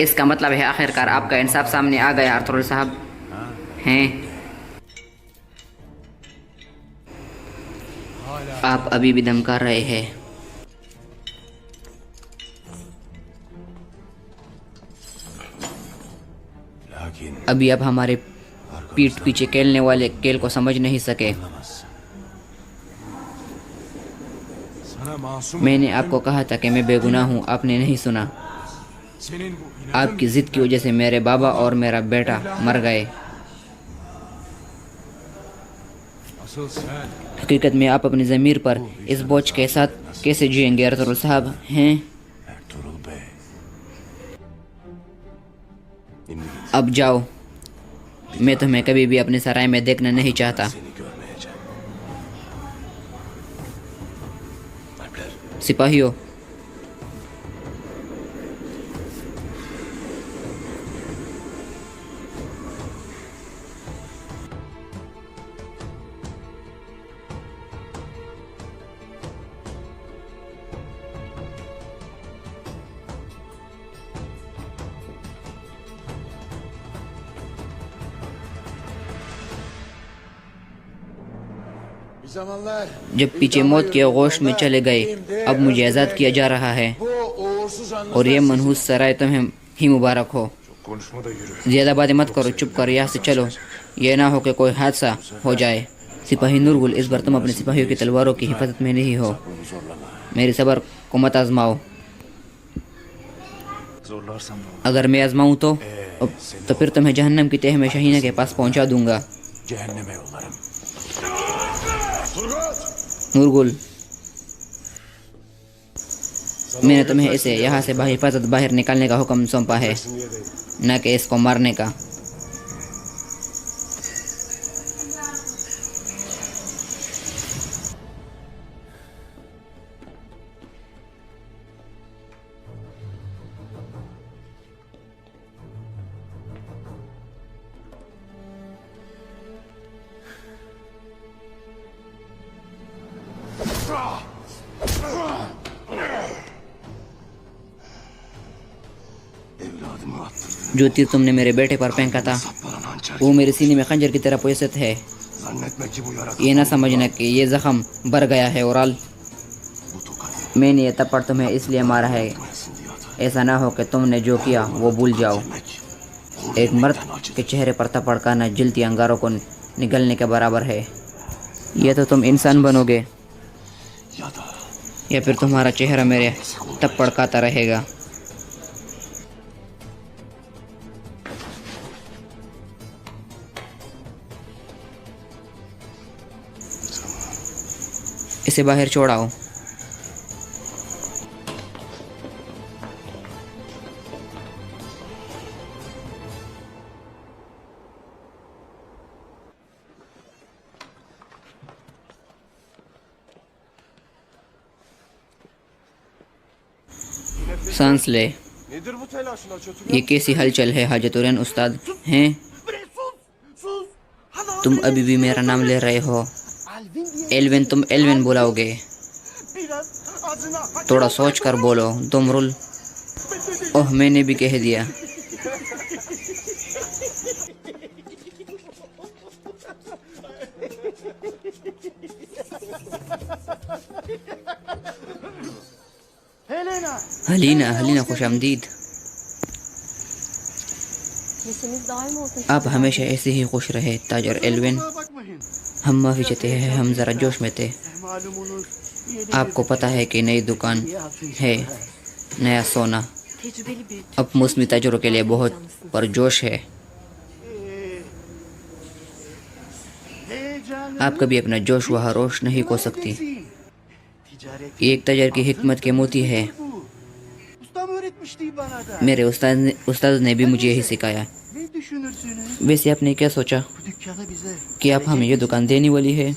इसका मतलब है आखिरकार आपका इंसाफ सामने आ गया आर्थर साहब हैं। आप अभी भी धमका रहे हैं। अभी आप हमारे पीठ पीछे खेलने वाले खेल को समझ नहीं सके। मैंने आपको कहा था कि मैं बेगुनाह हूँ, आपने नहीं सुना। आपकी जिद की वजह से मेरे बाबा और मेरा बेटा मर गए। हकीकत में आप अपनी ज़मीर पर इस बोझ के साथ कैसे जिएंगे अर्तुगरुल साहब हैं। अब जाओ, मैं तुम्हें कभी भी अपने सराय में देखना नहीं चाहता। सिपाहियों, जब पीछे मौत के आगोश में चले गए, अब मुझे आज़ाद किया जा रहा है और ये मनहूस सराय तुम्हें ही मुबारक हो। ज़्यादा बातें मत करो, चुप कर यहाँ से चलो, यह ना हो कि कोई हादसा हो जाए। सिपाही नूरगुल, इस बार तुम अपने सिपाहियों की तलवारों की हिफाजत में नहीं हो। मेरे सब्र को मत आजमाओ। अगर मैं आजमाऊँ तो फिर तुम्हें जहन्नम की तह में शहीना के पास पहुँचा दूंगा। नूरगुल, मैंने तुम्हें इसे यहाँ से हिफाजत बाहर निकालने का हुक्म सौंपा है, न कि इसको मारने का। जो तीर तुमने मेरे बेटे पर फेंका था वो मेरे सीने में खंजर की तरह पोयसत है। ये ना समझना कि ये जख्म भर गया है। और मैंने ये थप्पड़ तुम्हें इसलिए मारा है, ऐसा ना हो कि तुमने जो किया वो भूल जाओ। एक मर्द के चेहरे पर थप्पड़ खाना जलती अंगारों को निगलने के बराबर है। या तो तुम इंसान बनोगे या फिर तुम्हारा चेहरा मेरे थप्पड़ खाता रहेगा। इसे बाहर छोड़ाओ। सांस ले। ये कैसी हलचल है हाजतुरैन उस्ताद हैं? तुम अभी भी मेरा नाम ले रहे हो। एल्विन, तुम एल्विन बुलाओगे? थोड़ा सोच कर बोलो दुमरुल। ओह, मैंने भी कह दिया। हलीना, हलीना खुश आमदीद। आप हमेशा ऐसे ही खुश रहे ताजर एल्विन। हम माफ़ी चाहते हैं, हम ज़रा जोश में थे। आपको पता है कि नई दुकान है, नया सोना अब मौसमी ताजरों के लिए बहुत परजोश है। आप कभी अपना जोश व हरोश नहीं खो सकती। ये एक ताजर की हिकमत के मोती है। मेरे उस्ताद ने भी मुझे यही सिखाया। वैसे आपने क्या सोचा कि आप हमें ये दुकान देने वाली है?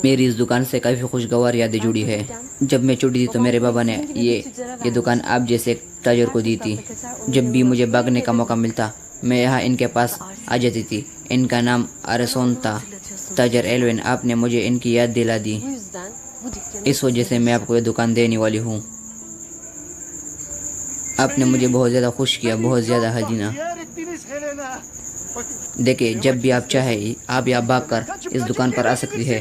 मेरी इस दुकान से काफ़ी खुशगवार यादें जुड़ी है। जब मैं छोटी थी तो मेरे बाबा ने ये दुकान आप जैसे ताजर को दी थी। जब भी मुझे भागने का मौका मिलता मैं यहाँ इनके पास आ जाती थी। इनका नाम आरसोन था। ताजर एल्विन, आपने मुझे इनकी याद दिला दी। Bu yüzden bu dükkanı इस वजह से मैं आपको ये दुकान देने वाली हूँ। आपने मुझे बहुत ज़्यादा खुश किया, बहुत ज़्यादा हजीना। Ziyaret ettiniz Helena. Bakın, देखिए, जब भी आप चाहे आप यहाँ भाग कर इस दुकान पर आ सकती है।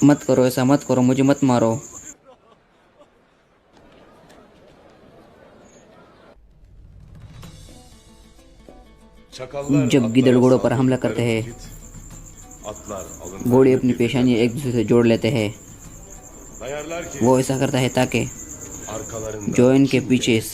मत करो ऐसा, मत करो, मुझे मत मारो। जब गिदड़ घोड़ों पर हमला करते हैं, घोड़े अपनी पेशानी एक दूसरे से जोड़ लेते हैं। वो ऐसा करता है ताकि जो इनके पीछे से